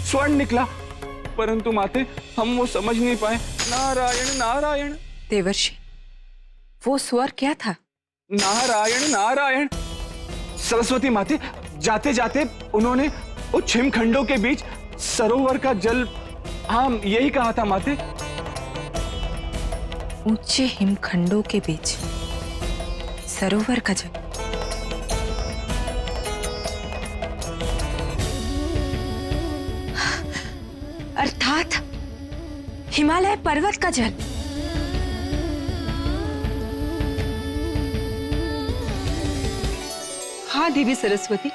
स्वर्ण निकला, परंतु माते हम वो समझ नहीं पाए। नारायण नारायण। देवर्षि, वो स्वर क्या था? नारायण नारायण। सरस्वती माते, जाते जाते उन्होंने उस हिमखंडों के बीच सरोवर का जल, हाँ यही कहा था माते। ऊंचे हिमखंडों के बीच सरोवर का जल। अर्थात हिमालय पर्वत का जल। हाँ देवी सरस्वती,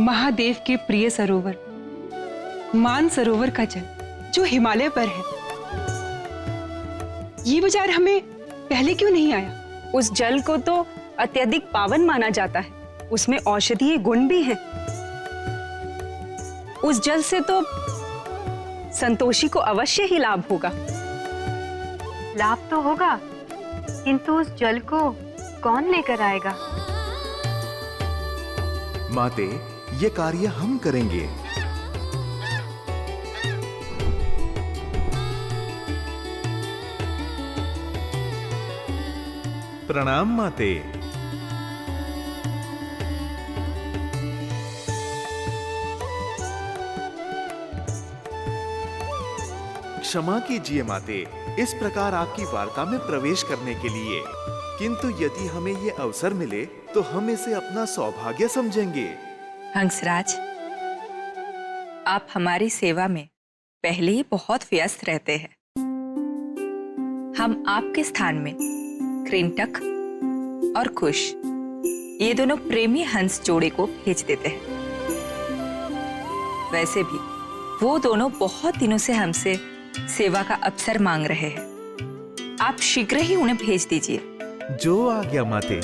महादेव के प्रिय सरोवर मान सरोवर का जल जो हिमालय पर है, ये विचार हमें पहले क्यों नहीं आया? उस जल को तो अत्यधिक पावन माना जाता है, उसमें औषधीय गुण भी हैं। उस जल से तो संतोषी को अवश्य ही लाभ होगा। लाभ तो होगा, किंतु उस जल को कौन लेकर आएगा? माते, ये कार्य हम करेंगे। प्रणाम माते। क्षमा कीजिए माते, इस प्रकार आपकी वार्ता में प्रवेश करने के लिए, किंतु यदि हमें ये अवसर मिले तो हम इसे अपना सौभाग्य समझेंगे। हंसराज, आप हमारी सेवा में पहले ही बहुत व्यस्त रहते हैं। हम आपके स्थान में कृंतक और कुश, ये दोनों प्रेमी हंस जोड़े को भेज देते हैं। वैसे भी वो दोनों बहुत दिनों से हमसे सेवा का अवसर मांग रहे हैं। आप शीघ्र ही उन्हें भेज दीजिए। जो आ गया माते।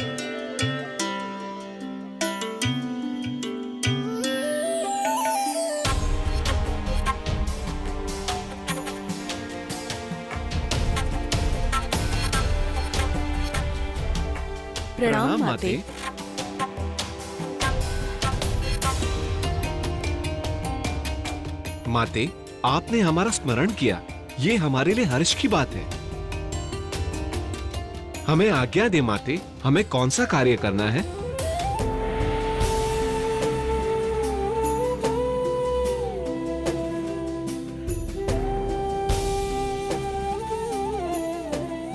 प्रणाम माते। माते, आपने हमारा स्मरण किया, ये हमारे लिए हर्ष की बात है। हमें आज्ञा दे माते, हमें कौन सा कार्य करना है?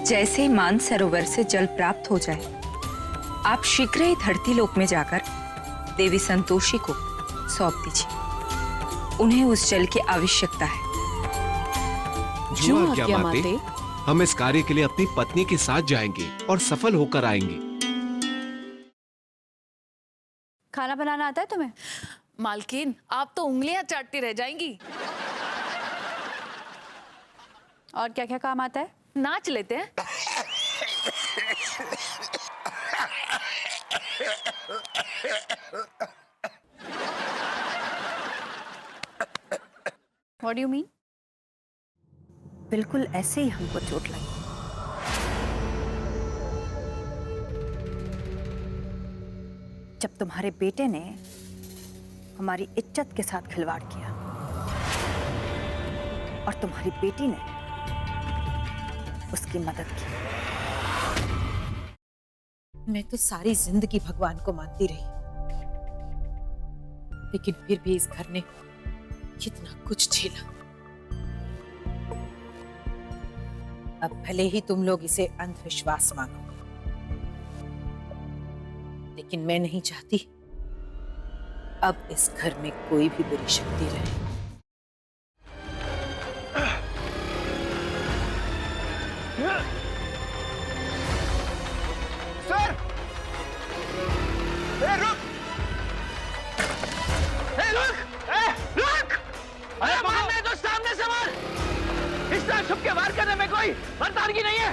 जैसे ही मान सरोवर से जल प्राप्त हो जाए, आप शीघ्र ही धरती लोक में जाकर देवी संतोषी को सौंप दीजिए। उन्हें उस जल की आवश्यकता है। जो आज्ञा माते, हम इस कार्य के लिए अपनी पत्नी के साथ जाएंगे और सफल होकर आएंगे। खाना बनाना आता है तुम्हें? मालकिन, आप तो उंगलियां चाटती रह जाएंगी। और क्या क्या काम आता है? नाच लेते हैं। What do you mean? बिल्कुल ऐसे ही हमको चोट लगी। जब तुम्हारे बेटे ने हमारी इज्जत के साथ खिलवाड़ किया और तुम्हारी बेटी ने उसकी मदद की। मैं तो सारी जिंदगी भगवान को मानती रही, लेकिन फिर भी इस घर ने कितना कुछ झेला। अब भले ही तुम लोग इसे अंधविश्वास मानो, लेकिन मैं नहीं चाहती अब इस घर में कोई भी बुरी शक्ति रहे। सर! रुक! रुक! अरे मारने तो सामने से मार! इस तरह छुप के वार करने में कोई मर्दानगी नहीं है।